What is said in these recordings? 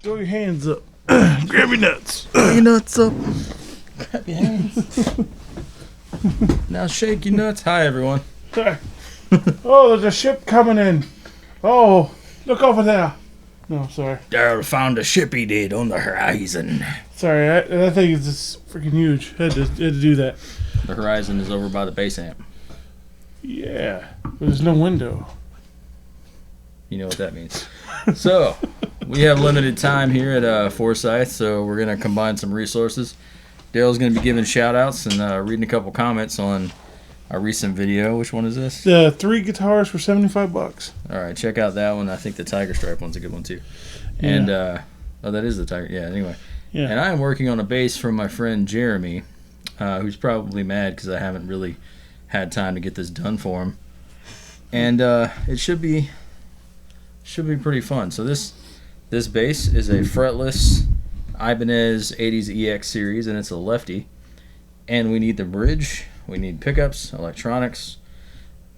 Throw your hands up. Grab your nuts. Throw your nuts up. Grab your hands. Now shake your nuts. Hi, everyone. Oh, there's a ship coming in. Oh, look over there. No, sorry. Darryl found a ship he did on the horizon. Sorry, I think it's just freaking huge. Had to do that. The horizon is over by the base amp. Yeah, but there's no window. You know what that means. So, we have limited time here at Forsyth, so we're going to combine some resources. Daryl's going to be giving shout-outs and reading a couple comments on our recent video. Which one is this? The 3 guitars for $75. All right, check out that one. I think the Tiger Stripe one's a good one, too. And, oh, that is the Tiger. Yeah, anyway. Yeah. And I am working on a bass from my friend Jeremy, who's probably mad because I haven't really had time to get this done for him. And it should be pretty fun. So this bass is a fretless Ibanez 80s EX series, and it's a lefty. And we need the bridge, we need pickups, electronics,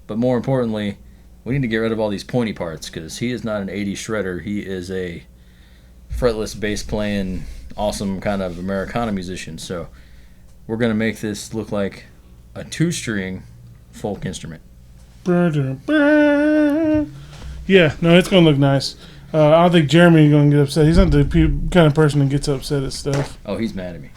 but more importantly, we need to get rid of all these pointy parts because he is not an 80s shredder. He is a fretless bass playing, awesome kind of Americana musician. So we're going to make this look like a 2-string folk instrument. Yeah, no, it's going to look nice. I don't think Jeremy is going to get upset. He's not the kind of person that gets upset at stuff. Oh, he's mad at me.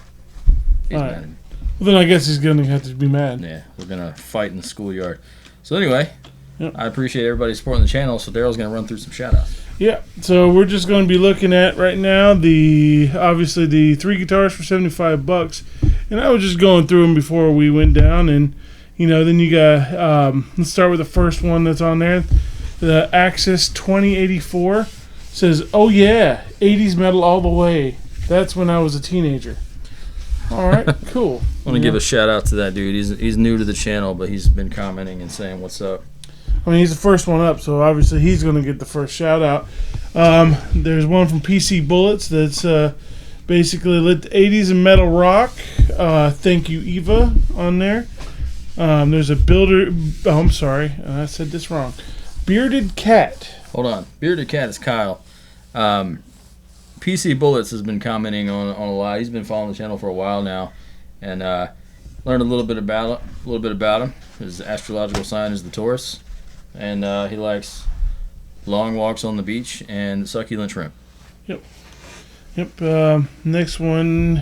He's mad at me. Well, then I guess he's going to have to be mad. Yeah, we're going to fight in the schoolyard. So anyway, yep. I appreciate everybody supporting the channel, so Daryl's going to run through some shout-outs. Yeah, so we're just going to be looking at right now obviously the 3 guitars for $75, and I was just going through them before we went down, and then you got let's start with the first one that's on there, the Axis 2084. Says, "Oh yeah, 80s metal all the way. That's when I was a teenager." All right, cool. I want to give a shout out to that dude. He's new to the channel, but he's been commenting and saying what's up. I mean, he's the first one up, so obviously he's going to get the first shout out. There's one from PC Bullets that's basically lit the 80s and metal rock. Thank you, Eva, on there. There's a builder. Oh, I'm sorry, I said this wrong. Bearded Cat. Hold on. Bearded Cat is Kyle. PC Bullets has been commenting on a lot. He's been following the channel for a while now, and learned a little bit about him. His astrological sign is the Taurus, and he likes long walks on the beach and succulent shrimp. Yep. Next one,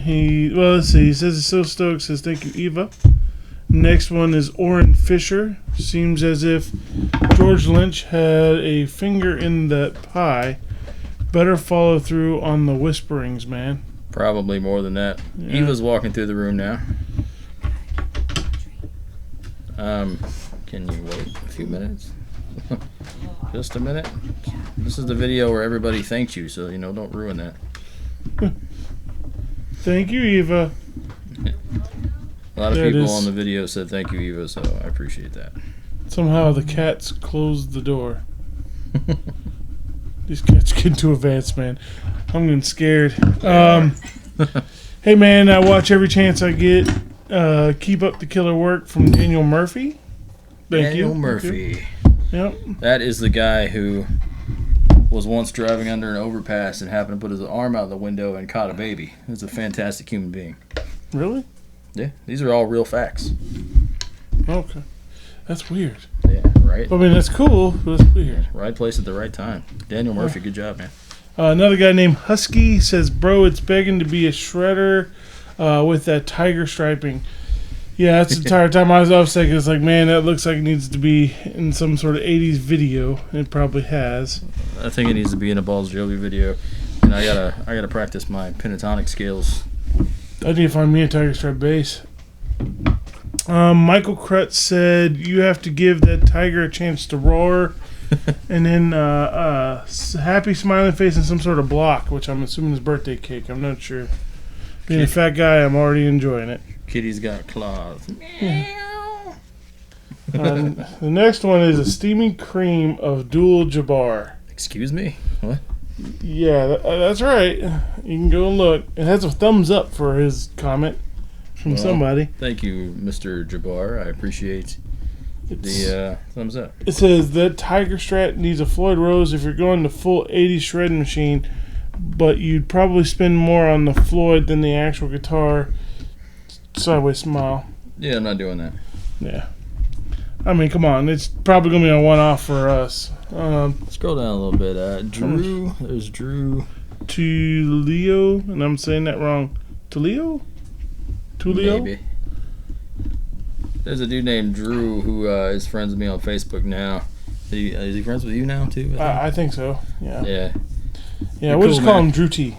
let's see. He says he's so stoked. Says thank you, Eva. Next one is Orrin Fisher. Seems as if George Lynch had a finger in that pie. Better follow through on the whisperings, man. Probably more than that. Yeah. Eva's walking through the room now. Can you wait a few minutes? Just a minute. This is the video where everybody thanks you, so don't ruin that. Thank you, Eva. A lot of people on the video said thank you, Eva, so I appreciate that. Somehow the cats closed the door. These cats get too advanced, man. I'm getting scared. Hey, man, I watch every chance I get. Keep up the killer work from Daniel Murphy. Daniel Murphy. Yep. That is the guy who was once driving under an overpass and happened to put his arm out the window and caught a baby. He's a fantastic human being. Really? Yeah, these are all real facts. Okay. That's weird. Yeah, right? I mean, that's cool, but it's weird. Right place at the right time. Daniel Murphy, good job, man. Another guy named Husky says, "Bro, it's begging to be a shredder with that tiger striping." Yeah, that's the entire time I was thinking, it's like, man, that looks like it needs to be in some sort of 80s video. It probably has. I think it needs to be in a Balls Jovi video. And I gotta practice my pentatonic scales. I need to find me a tiger stripe bass. Michael Krutz said, "You have to give that tiger a chance to roar." And then happy smiling face and some sort of block, which I'm assuming is birthday cake. I'm not sure. Being a fat guy, I'm already enjoying it. Kitty's got claws. Meow. The next one is a steaming cream of Abdul Jabbar. Excuse me? What? Yeah, that's right. You can go and look. It has a thumbs up for his comment from somebody. Thank you, Mr. Jabbar. I appreciate the thumbs up. It says that Tiger Strat needs a Floyd Rose. If you're going to full 80 shredding machine, but you'd probably spend more on the Floyd than the actual guitar. Sideways Smile. Yeah, I'm not doing that. Yeah. I mean, come on. It's probably going to be a one-off for us. Scroll down a little bit. Drew. There's Drew. Tulio, and I'm saying that wrong. Tulio? Maybe. There's a dude named Drew who is friends with me on Facebook now. Is he friends with you now, too? I think so. Yeah. Yeah. Yeah, we'll just call him Drew T.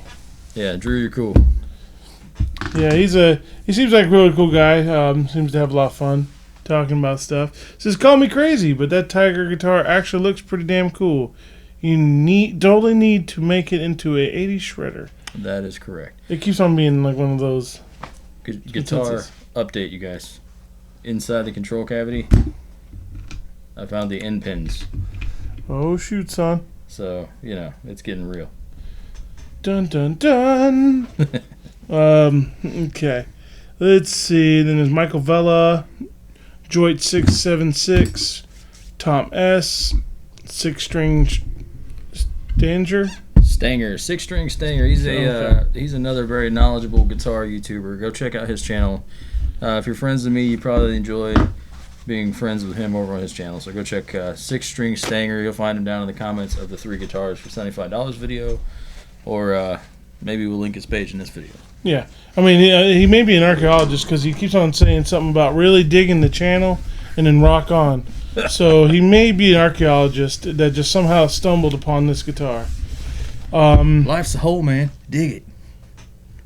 Yeah, Drew, you're cool. Yeah, he seems like a really cool guy. Seems to have a lot of fun talking about stuff. Says, call me crazy, but that Tiger guitar actually looks pretty damn cool. You totally need to make it into a 80s shredder. That is correct. It keeps on being like one of those guitar update, you guys. Inside the control cavity, I found the end pins. Oh shoot, son! So it's getting real. Dun dun dun. Okay. Let's see. Then there's Michael Vella, Joint 676, Tom S, 6-string Stanger. 6-string Stanger. He's another very knowledgeable guitar YouTuber. Go check out his channel. If you're friends with me, you probably enjoy being friends with him over on his channel. So go check 6-string Stanger. You'll find him down in the comments of the 3 guitars for $75 video, or maybe we'll link his page in this video. Yeah, I mean, he may be an archaeologist because he keeps on saying something about really digging the channel and then rock on. So he may be an archaeologist that just somehow stumbled upon this guitar. Life's a hole, man. Dig it.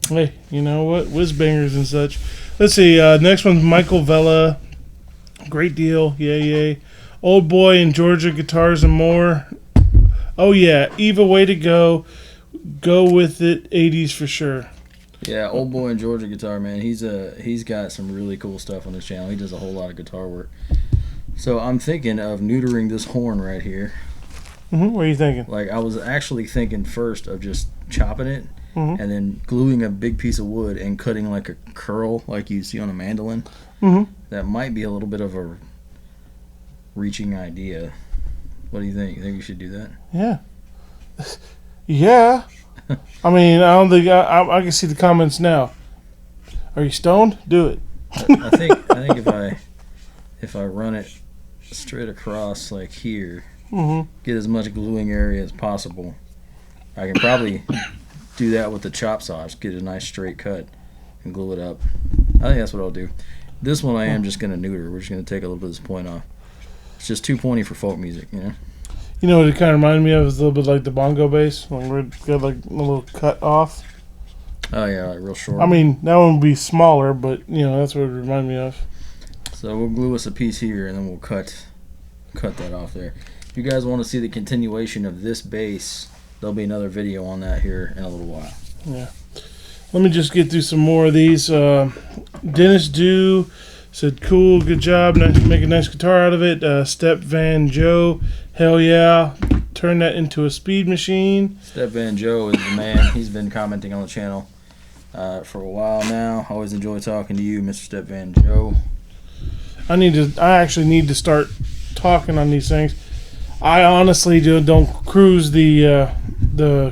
Hey, you know what? Whiz bangers and such. Let's see. Next one's Michael Vella. Great deal. Yay. Old Boy in Georgia Guitars and More. Oh, yeah. Eva, way to go. Go with it. 80s for sure. Yeah, Old Boy in Georgia Guitar, man. He's got some really cool stuff on his channel. He does a whole lot of guitar work. So I'm thinking of neutering this horn right here. Mm-hmm. What are you thinking? Like, I was actually thinking first of just chopping it mm-hmm. and then gluing a big piece of wood and cutting like a curl like you see on a mandolin. Mm-hmm. That might be a little bit of a reaching idea. What do you think? You think we should do that? Yeah. Yeah. I mean, I don't think I can see the comments now. Are you stoned? Do it. I think if I run it straight across like here, mm-hmm. get as much gluing area as possible, I can probably do that with the chop saw. Just get a nice straight cut and glue it up. I think that's what I'll do. This one I am just going to neuter. We're just going to take a little bit of this point off. It's just too pointy for folk music, you know? You know what it kind of reminded me of? Is a little bit like the bongo bass. When we got like a little cut off. Oh, yeah, like real short. I mean, that one would be smaller, but, that's what it reminded me of. So we'll glue us a piece here, and then we'll cut that off there. If you guys want to see the continuation of this bass, there'll be another video on that here in a little while. Yeah. Let me just get through some more of these. Dennis Dew said, cool, good job. Nice, make a nice guitar out of it. Step Van Joe, hell yeah. Turn that into a speed machine. Step Van Joe is the man. He's been commenting on the channel for a while now. Always enjoy talking to you, Mr. Step Van Joe. I actually need to start talking on these things. I honestly don't cruise the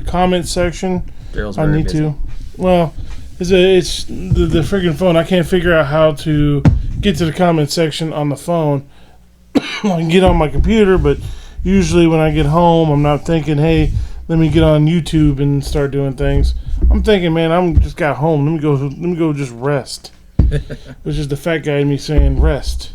comment section. Daryl's I very need busy. to. Well, it's the freaking phone. I can't figure out how to get to the comment section on the phone. I can get on my computer, but usually when I get home, I'm not thinking, hey, let me get on YouTube and start doing things. I'm thinking, man, I'm just got home. Let me go just rest. Which is the fat guy in me saying rest.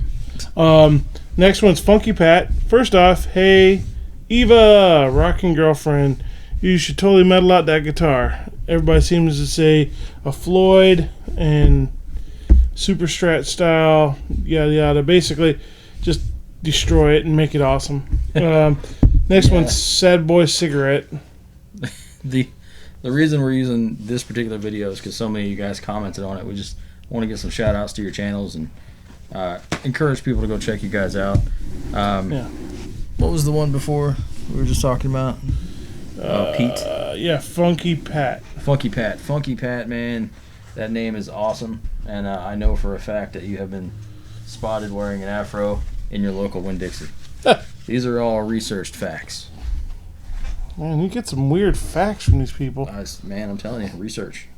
Next one's Funky Pat. First off, hey, Eva, rocking girlfriend, you should totally metal out that guitar. Everybody seems to say a Floyd and Super Strat style, yada yada. Basically, just destroy it and make it awesome. Next one's Sad Boy Cigarette. The reason we're using this particular video is because so many of you guys commented on it. We just want to give some shout outs to your channels and encourage people to go check you guys out. What was the one before we were just talking about? Pete? Yeah, Funky Pat. Funky Pat, man. That name is awesome. And I know for a fact that you have been spotted wearing an afro in your local Winn-Dixie. These are all researched facts. Man, you get some weird facts from these people. Man, I'm telling you, research.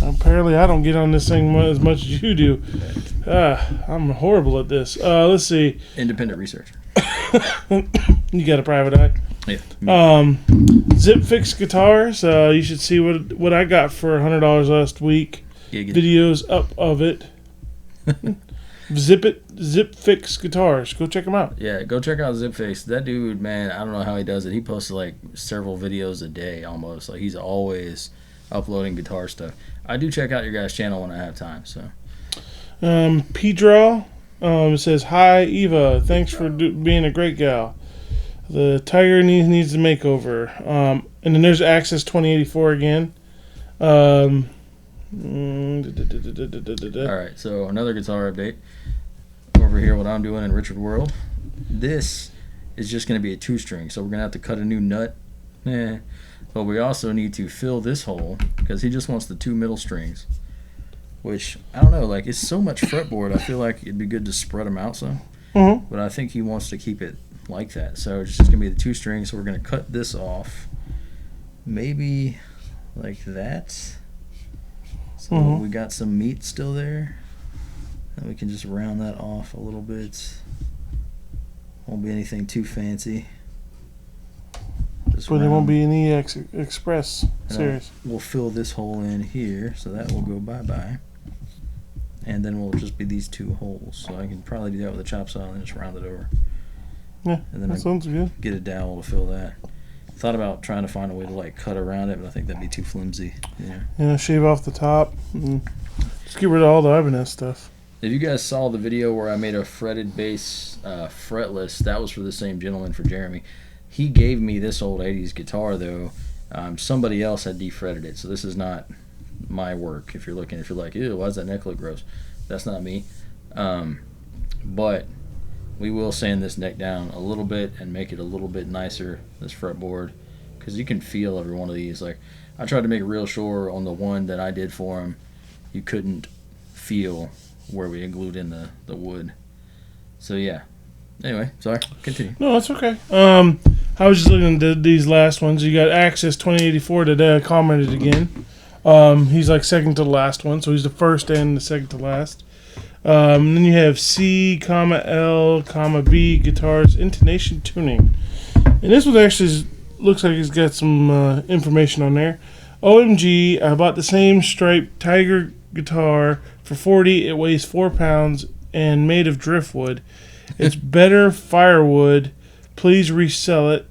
Apparently, I don't get on this thing as much as you do. I'm horrible at this. Let's see. Independent research. You got a private eye? Yeah. Zip Fix guitars. You should see what I got for $100 last week. Videos up of it. Zip Fix guitars. Go check them out. Yeah, go check out Zip Fix. That dude, man, I don't know how he does it. He posts like several videos a day almost. Like he's always uploading guitar stuff. I do check out your guys' channel when I have time. So, P-Draw says, "Hi Eva, thanks for being a great gal. The Tiger needs a makeover." And then there's Access 2084 again. All right, so another guitar update over here. What I'm doing in Richard World. This is just going to be a 2-string, so we're going to have to cut a new nut. But we also need to fill this hole because he just wants the 2 middle strings, which I don't know. Like it's so much fretboard. I feel like it'd be good to spread them out some. Mm-hmm. But I think he wants to keep it like that. So it's just going to be the 2 strings. So we're going to cut this off, maybe like that. So we got some meat still there. And we can just round that off a little bit. Won't be anything too fancy. But it won't be an Express series. We'll fill this hole in here, so that will go bye-bye. And then we'll just be these 2 holes. So I can probably do that with a chop saw and just round it over. Yeah, and then that sounds good. Get a dowel to fill that. Thought about trying to find a way to like cut around it, but I think that'd be too flimsy. Yeah, shave off the top. And just get rid of all the Ibanez stuff. If you guys saw the video where I made a fretted bass fretless, that was for the same gentleman, for Jeremy. He gave me this old 80s guitar, though. Somebody else had defretted it, so this is not my work. If you're like, ew, why does that neck look gross? That's not me. But we will sand this neck down a little bit and make it a little bit nicer, this fretboard, because you can feel every one of these. Like, I tried to make real sure on the one that I did for him, you couldn't feel where we glued in the wood. So, yeah. Anyway, sorry. Continue. No, that's okay. I was just looking at these last ones. You got Access 2084 today. I commented again. He's like second to the last one, so he's the first and the second to last. Then you have C, L, B guitars intonation tuning, and this one actually looks like it's got some information on there. OMG! I bought the same striped Tiger guitar for $40. It weighs 4 pounds and made of driftwood. It's better firewood. Please resell it.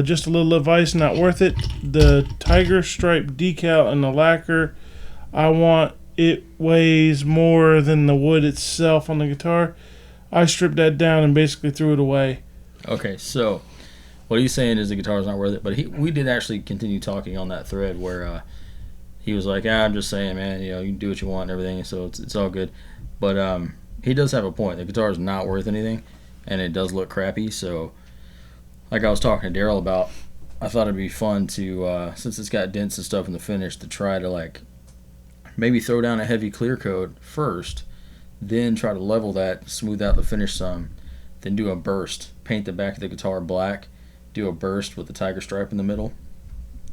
Just a little advice, not worth it. The Tiger stripe decal and the lacquer, I want. It weighs more than the wood itself on the guitar. I stripped that down and basically threw it away. Okay, so what he's saying is the guitar's not worth it. But we did actually continue talking on that thread where he was like, I'm just saying, man, you can do what you want and everything, so it's all good. But he does have a point. The guitar is not worth anything, and it does look crappy. So, like I was talking to Darryl about, I thought it'd be fun to, since it's got dents and stuff in the finish, to try to like maybe throw down a heavy clear coat first, then try to level that, smooth out the finish some, then do a burst, paint the back of the guitar black, do a burst with the Tiger stripe in the middle,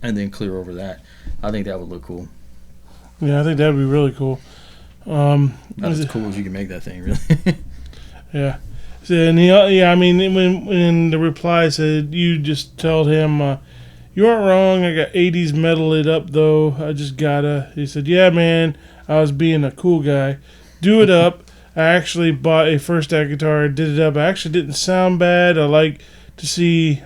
and then clear over that. I think that would look cool. Yeah, I think that would be really cool. Not as cool as you can make that thing, really. Yeah. So, and I mean, when the reply said, you just told him, you aren't wrong, I got 80s metal it up, though. I just gotta. He said, yeah, man, I was being a cool guy. Do it up. I actually bought a first act guitar, did it up. I actually didn't sound bad. I like to see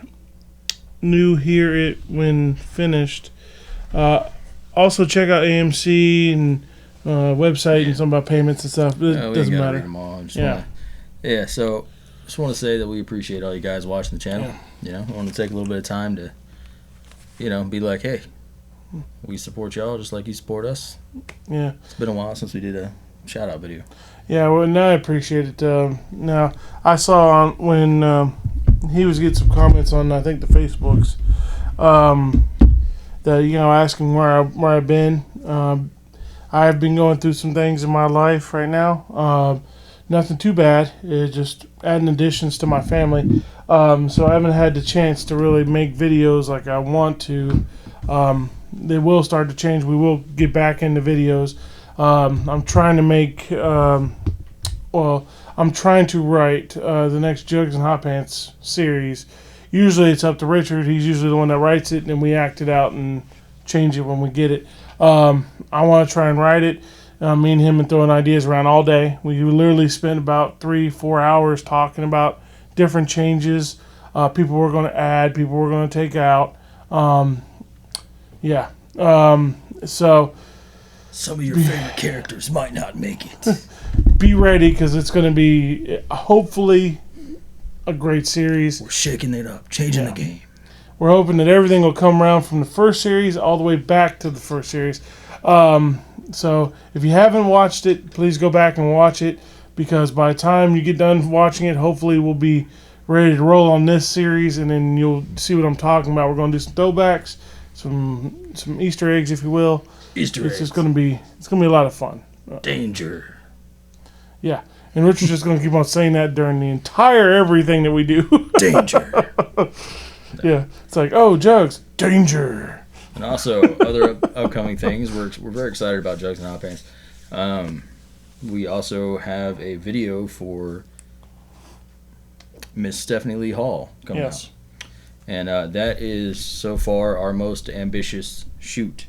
hear it when finished. Also, check out AMC and website and something about payments and stuff. It doesn't matter. Read them all. Yeah, so just want to say that we appreciate all you guys watching the channel. I want to take a little bit of time to, be like, hey, we support y'all just like you support us. Yeah. It's been a while since we did a shout-out video. Yeah, well, and I appreciate it. Now, I saw when he was getting some comments on, I think, the Facebooks, that, asking where I've been. I've been going through some things in my life right now. Nothing too bad. It's just adding additions to my family. So I haven't had the chance to really make videos like I want to. They will start to change. We will get back into videos. I'm trying to make, I'm trying to write the next Jugs and Hot Pants series. Usually it's up to Richard. He's usually the one that writes it, and we act it out and change it when we get it. I want to try and write it. Me and him and throwing ideas around all day. We literally spent about 3-4 hours talking about different changes, people we're going to add, people we're going to take out. So some of your favorite characters might not make it. Be ready, because it's going to be hopefully a great series. We're shaking it up, changing the game. We're hoping that everything will come around from the first series all the way back to the first series. So if you haven't watched it, please go back and watch it, because by the time you get done watching it, hopefully we'll be ready to roll on this series, and then you'll see what I'm talking about. We're going to do some throwbacks, some Easter eggs, if you will. Easter eggs. It's going to be a lot of fun. Danger. Yeah, and Richard's just going to keep on saying that during the entire everything that we do. Danger. Yeah, it's like, oh, Jugs, danger. And also, other upcoming things, we're very excited about Jugs and Hot Pants. We also have a video for Miss Stephanie Lee Hall coming out. And that is, so far, our most ambitious shoot.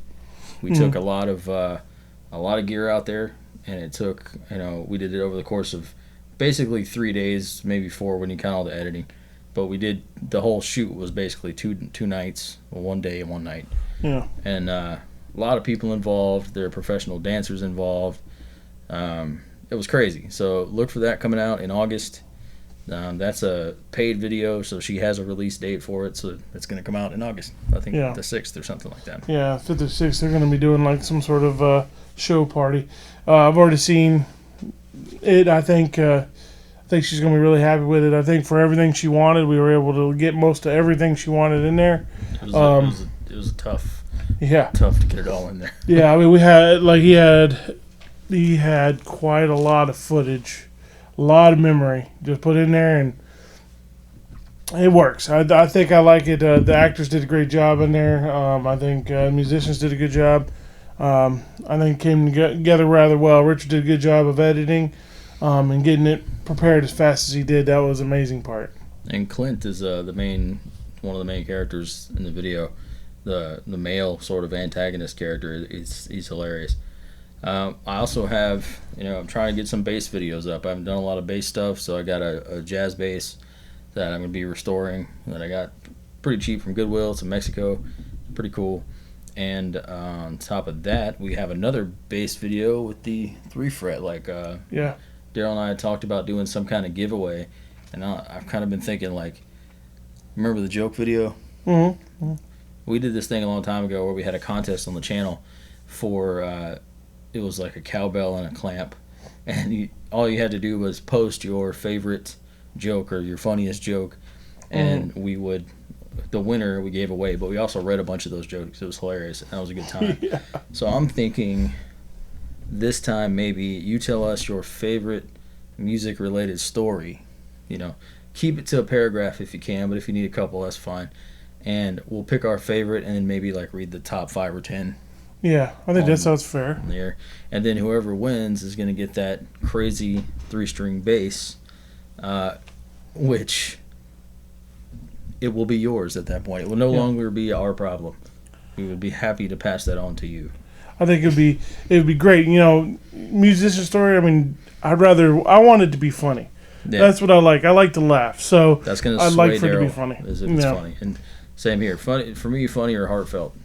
We took a lot of gear out there, and it took, we did it over the course of basically 3 days, maybe 4 when you count all the editing. But we did, the whole shoot was basically two nights, well, 1 day and 1 night. Yeah. And a lot of people involved. There are professional dancers involved. It was crazy. So look for that coming out in August. That's a paid video, so she has a release date for it. So it's going to come out in August. I think the 6th or something like that. Yeah, 5th or 6th. They're going to be doing like some sort of show party. I've already seen it. I think she's going to be really happy with it. I think for everything she wanted, we were able to get most of everything she wanted in there. It was tough. Yeah. Tough to get it all in there. Yeah, I mean, we had, like, he had quite a lot of footage, a lot of memory just put in there, and it works. I think I like it. The actors did a great job in there. I think musicians did a good job. I think it came together rather well. Richard did a good job of editing. And getting it prepared as fast as he did. That was an amazing part. And Clint is one of the main characters in the video. The male sort of antagonist character. He's hilarious. I also have, I'm trying to get some bass videos up. I haven't done a lot of bass stuff, so I got a jazz bass that I'm going to be restoring that I got pretty cheap from Goodwill. It's in Mexico. Pretty cool. And on top of that, we have another bass video with the 3-fret. Darryl and I talked about doing some kind of giveaway, and I've kind of been thinking, remember the joke video? Mm-hmm. We did this thing a long time ago where we had a contest on the channel for, it was like a cowbell and a clamp, and all you had to do was post your favorite joke or your funniest joke, and the winner we gave away, but we also read a bunch of those jokes. It was hilarious, and that was a good time. Yeah. So I'm thinking, this time maybe you tell us your favorite music related story. Keep it to a paragraph if you can, but if you need a couple, that's fine. And we'll pick our favorite and then maybe read the top 5 or 10. Yeah, I think that sounds fair. There. And then whoever wins is going to get that crazy 3-string bass, which it will be yours at that point. It will no longer be our problem. We would be happy to pass that on to you. I think it would be great. Musician story. I mean, I want it to be funny. Yeah. That's what I like. I like to laugh. So that's gonna I'd like for it to be funny. As if it's funny. And same here. Funny for me. Funny or heartfelt.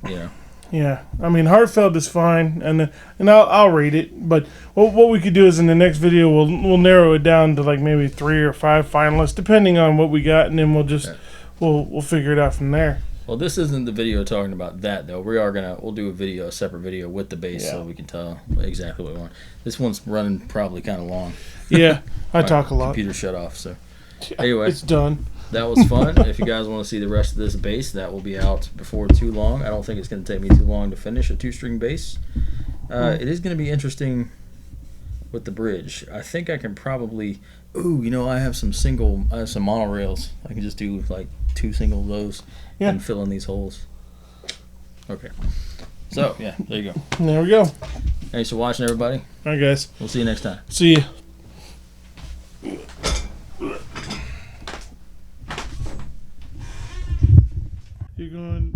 Yeah. I mean, heartfelt is fine, and I'll read it. But what we could do is in the next video we'll narrow it down to maybe 3 or 5 finalists, depending on what we got, and then we'll just we'll figure it out from there. Well, this isn't the video talking about that, though. We'll do a separate video with the bass so we can tell exactly what we want. This one's running probably kind of long. Yeah, I talk a lot. Computer shut off, so. Anyway. It's done. That was fun. If you guys want to see the rest of this bass, that will be out before too long. I don't think it's going to take me too long to finish a 2-string bass. It is going to be interesting with the bridge. I think I can probably. Ooh, I have some monorails. I can just do like 2 single of those and fill in these holes. Okay. So yeah, there you go. There we go. Thanks for watching, everybody. All right, guys. We'll see you next time. See ya. You're going.